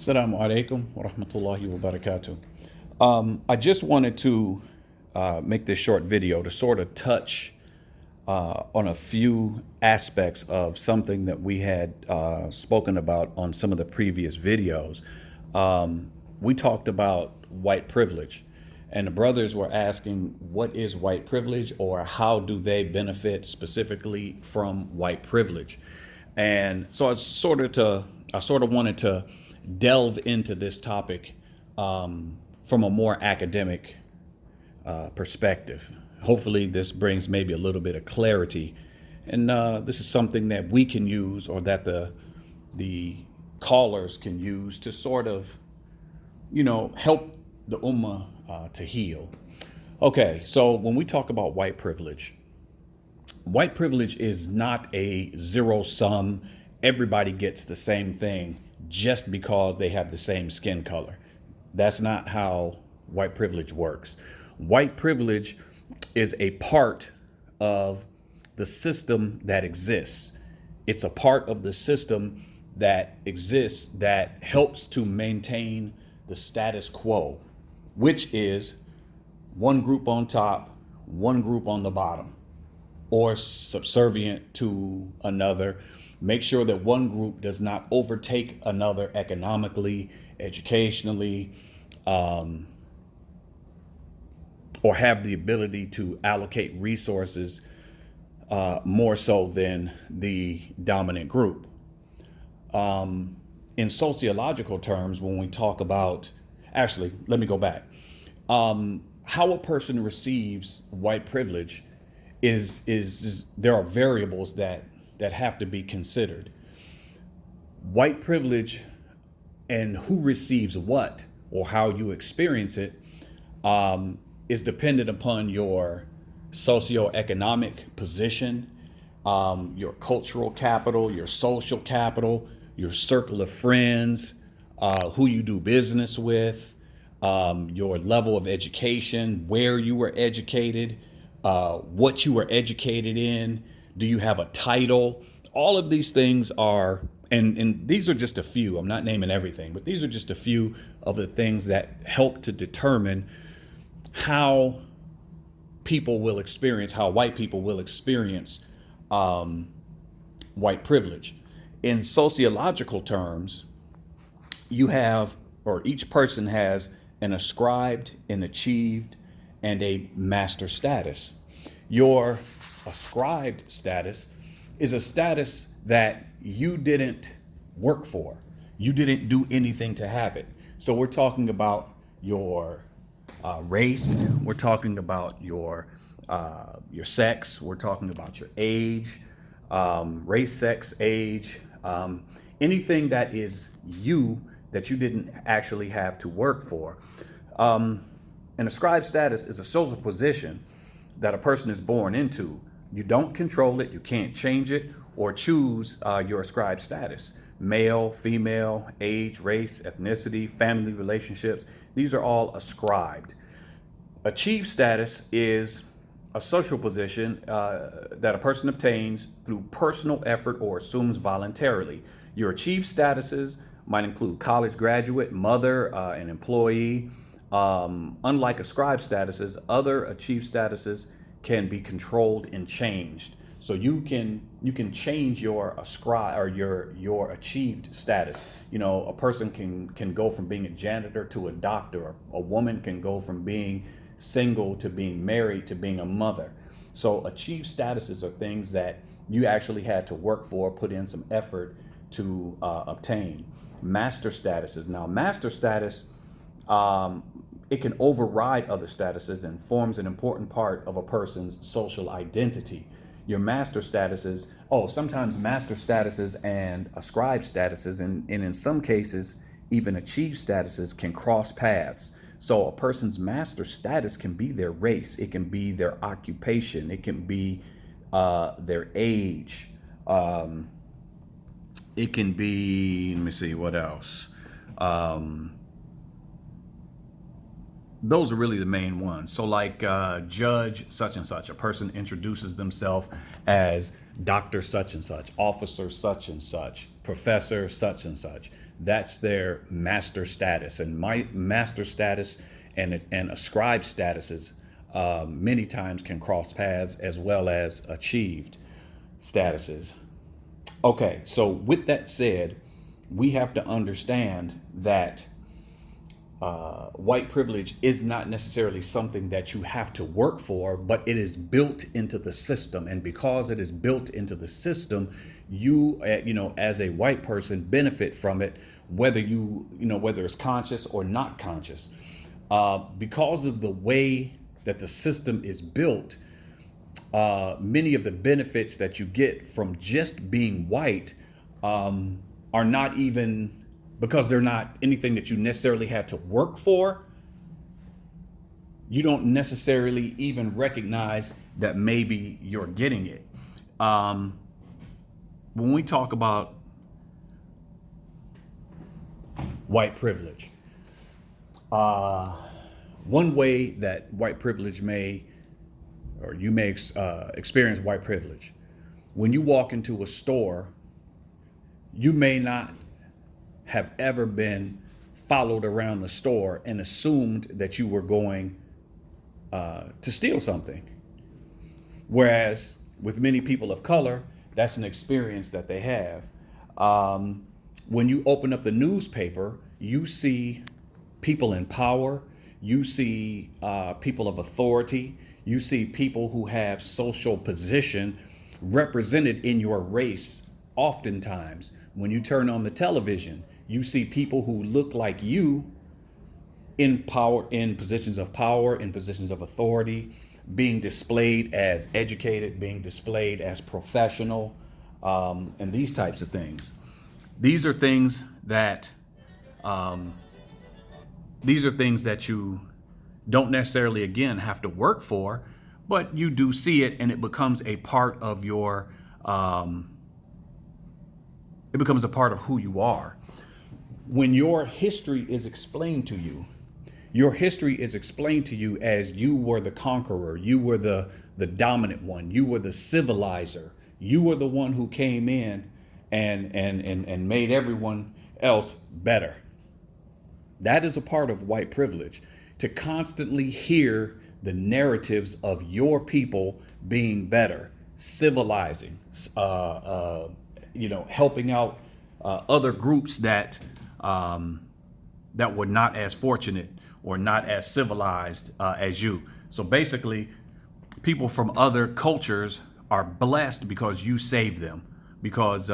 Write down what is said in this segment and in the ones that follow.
Assalamu alaikum wa rahmatullahi wa barakatuh. I just wanted to make this short video to sort of touch on a few aspects of something that we had spoken about on some of the previous videos. We talked about white privilege, and the brothers were asking, what is white privilege, or how do they benefit specifically from white privilege? And so I sort of wanted to delve into this topic from a more academic perspective. Hopefully, this brings maybe a little bit of clarity, and this is something that we can use, or that the callers can use to sort of, help the ummah to heal. Okay, so when we talk about white privilege is not a zero sum, everybody gets the same thing just because they have the same skin color. That's not how white privilege works. White privilege is a part of the system that exists. It's a part of the system that exists that helps to maintain the status quo, which is one group on top, one group on the bottom, or subservient to another. Make sure that one group does not overtake another economically, educationally, or have the ability to allocate resources more so than the dominant group. In sociological terms, when we talk about, actually, let me go back. How a person receives white privilege is there are variables that have to be considered. White privilege and who receives what, or how you experience it, is dependent upon your socioeconomic position, your cultural capital, your social capital, your circle of friends, who you do business with, your level of education, where you were educated, what you were educated in. Do you have a title? All of these things are, and these are just a few. I'm not naming everything, but these are just a few of the things that help to determine how white people will experience white privilege. In sociological terms, you have, or each person has, an ascribed, an achieved, and a master status. Your ascribed status is a status that you didn't work for. You didn't do anything to have it. So we're talking about your race. We're talking about your sex. We're talking about your age, race, sex, age, anything that is you that you didn't actually have to work for. An ascribed status is a social position that a person is born into. You don't control it, you can't change it, or choose your ascribed status. Male, female, age, race, ethnicity, family relationships, these are all ascribed. Achieved status is a social position that a person obtains through personal effort or assumes voluntarily. Your achieved statuses might include college graduate, mother, an employee. Unlike ascribed statuses, other achieved statuses can be controlled and changed. So you can change your ascribed or your achieved status. A person can go from being a janitor to a doctor. A woman can go from being single to being married to being a mother. So achieved statuses are things that you actually had to work for, put in some effort to obtain. Master statuses. Now, master status, it can override other statuses and forms an important part of a person's social identity. Your master statuses, sometimes master statuses and ascribed statuses, and in some cases, even achieved statuses can cross paths. So a person's master status can be their race, it can be their occupation, it can be their age, it can be, let me see, what else? Those are really the main ones. So like judge such and such, a person introduces themselves as Doctor such and such, officer such and such, professor such and such. That's their master status. And my master status and ascribed statuses many times can cross paths, as well as achieved statuses. Okay, so with that said, we have to understand that white privilege is not necessarily something that you have to work for, but it is built into the system. And because it is built into the system, you, as a white person, benefit from it, whether whether it's conscious or not conscious. Because of the way that the system is built, many of the benefits that you get from just being white are not even, because they're not anything that you necessarily had to work for. You don't necessarily even recognize that maybe you're getting it. When we talk about white privilege, one way that white privilege you may experience white privilege. When you walk into a store, you may not have ever been followed around the store and assumed that you were going to steal something. Whereas with many people of color, that's an experience that they have. When you open up the newspaper, you see people in power, you see people of authority, you see people who have social position represented in your race. Oftentimes, when you turn on the television, you see people who look like you in power, in positions of power, in positions of authority, being displayed as educated, being displayed as professional, and these types of things. These are things that you don't necessarily, again, have to work for, but you do see it, and it becomes a part of your. It becomes a part of who you are. When your history is explained to you, your history is explained to you as you were the conqueror, you were the dominant one, you were the civilizer, you were the one who came in and made everyone else better. That is a part of white privilege, to constantly hear the narratives of your people being better, civilizing, helping out other groups that were not as fortunate or not as civilized as you. So basically, people from other cultures are blessed because you saved them, because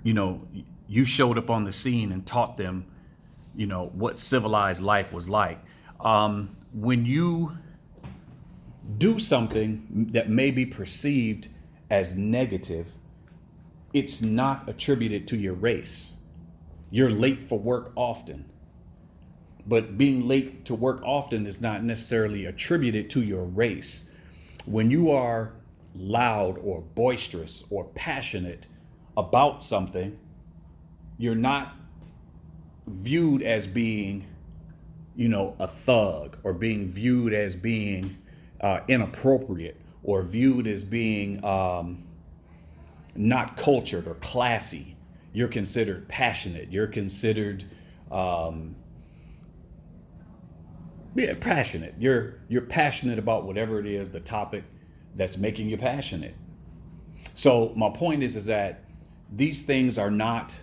you showed up on the scene and taught them, what civilized life was like. When you do something that may be perceived as negative, it's not attributed to your race. You're late for work often, but being late to work often is not necessarily attributed to your race. When you are loud or boisterous or passionate about something, you're not viewed as being, a thug, or being viewed as being inappropriate, or viewed as being not cultured or classy. You're considered passionate. You're considered passionate. You're passionate about whatever it is, the topic that's making you passionate. So my point is that these things are not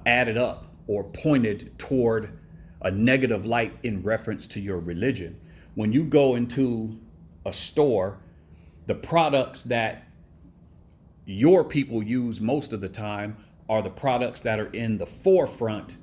added up or pointed toward a negative light in reference to your religion. When you go into a store, the products that your people use most of the time are the products that are in the forefront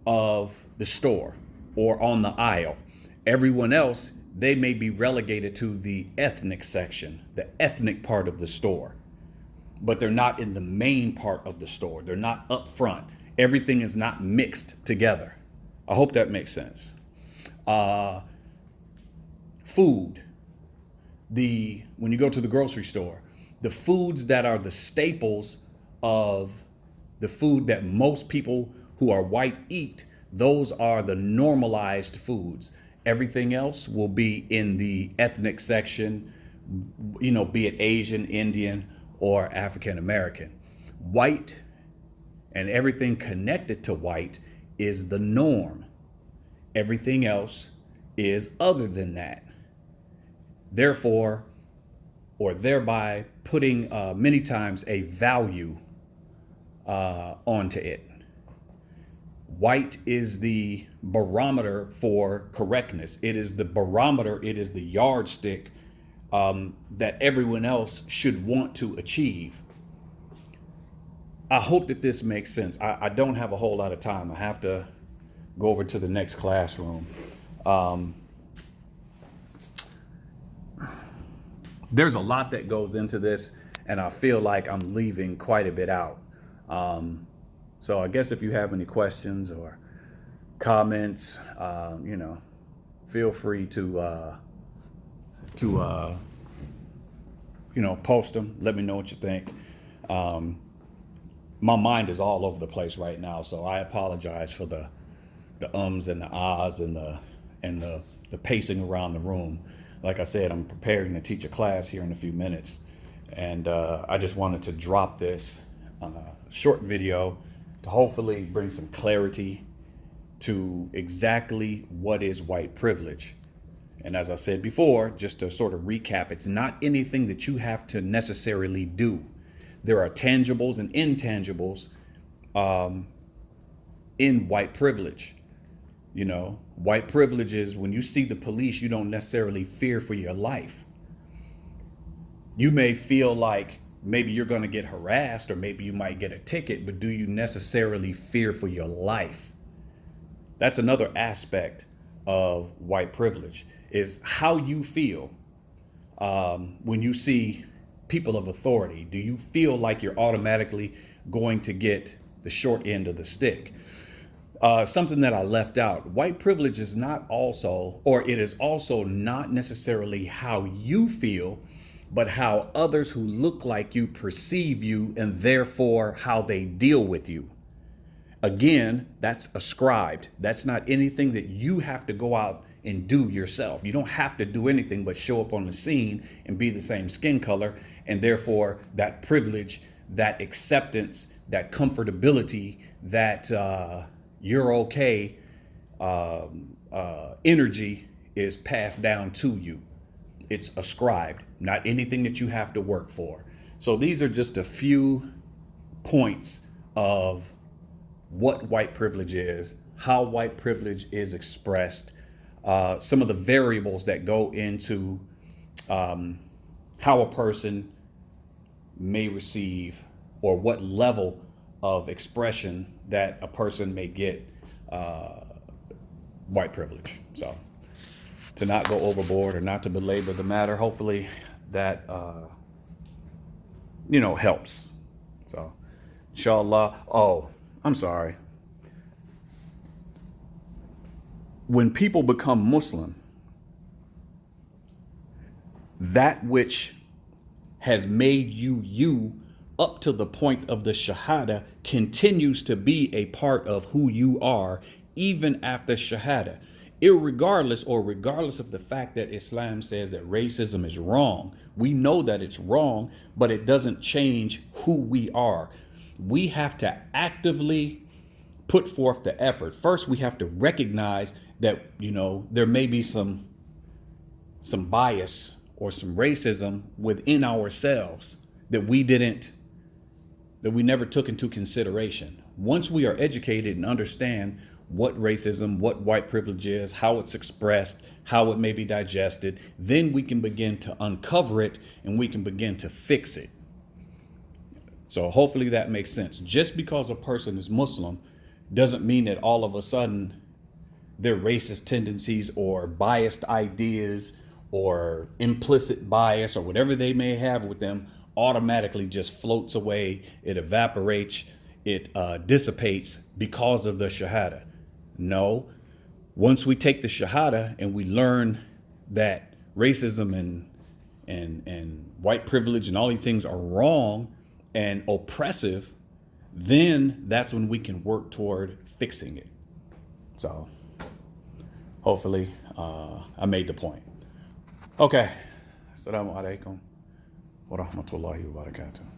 of the store or on the aisle. Everyone else, they may be relegated to the ethnic section, the ethnic part of the store, but they're not in the main part of the store. They're not up front. Everything is not mixed together. I hope that makes sense. Food. When you go to the grocery store, the foods that are the staples of the food that most people who are white eat, those are the normalized foods. Everything else will be in the ethnic section, be it Asian, Indian, or African American. White and everything connected to white is the norm. Everything else is other than that. Therefore, or thereby putting many times a value onto it. White is the barometer for correctness. It is the barometer, it is the yardstick that everyone else should want to achieve. I hope that this makes sense. I don't have a whole lot of time. I have to go over to the next classroom. There's a lot that goes into this, and I feel like I'm leaving quite a bit out. So I guess if you have any questions or comments, feel free to post them. Let me know what you think. My mind is all over the place right now, so I apologize for the ums and the ahs and the pacing around the room. Like I said, I'm preparing to teach a class here in a few minutes, and I just wanted to drop this short video to hopefully bring some clarity to exactly what is white privilege. And as I said before, just to sort of recap, it's not anything that you have to necessarily do. There are tangibles and intangibles in white privilege. White privilege is when you see the police, you don't necessarily fear for your life. You may feel like maybe you're going to get harassed or maybe you might get a ticket, but do you necessarily fear for your life? That's another aspect of white privilege, is how you feel when you see people of authority. Do you feel like you're automatically going to get the short end of the stick? Something that I left out, white privilege is not also, or it is also not necessarily how you feel, but how others who look like you perceive you, and therefore how they deal with you. Again, that's ascribed. That's not anything that you have to go out and do yourself. You don't have to do anything but show up on the scene and be the same skin color. And therefore that privilege, that acceptance, that comfortability, that you're okay energy is passed down to you. It's ascribed, not anything that you have to work for. So these are just a few points of what white privilege is, how white privilege is expressed, some of the variables that go into how a person may receive, or what level of expression that a person may get white privilege. So to not go overboard or not to belabor the matter, hopefully that helps. So inshallah. Oh, I'm sorry. When people become Muslim, that which has made you up to the point of the Shahada continues to be a part of who you are, even after Shahada. Regardless of the fact that Islam says that racism is wrong. We know that it's wrong, but it doesn't change who we are. We have to actively put forth the effort. First, we have to recognize that, there may be some bias or some racism within ourselves that we never took into consideration. Once we are educated and understand what racism, what white privilege is, how it's expressed, how it may be digested, then we can begin to uncover it and we can begin to fix it. So hopefully that makes sense. Just because a person is Muslim doesn't mean that all of a sudden their racist tendencies or biased ideas or implicit bias or whatever they may have with them automatically just floats away. It evaporates, it dissipates because of the Shahada. No, once we take the Shahada and we learn that racism and white privilege and all these things are wrong and oppressive, then that's when we can work toward fixing it. So Hopefully, I made the point. Okay. Assalamu alaikum wa rahmatullahi wa barakatuh.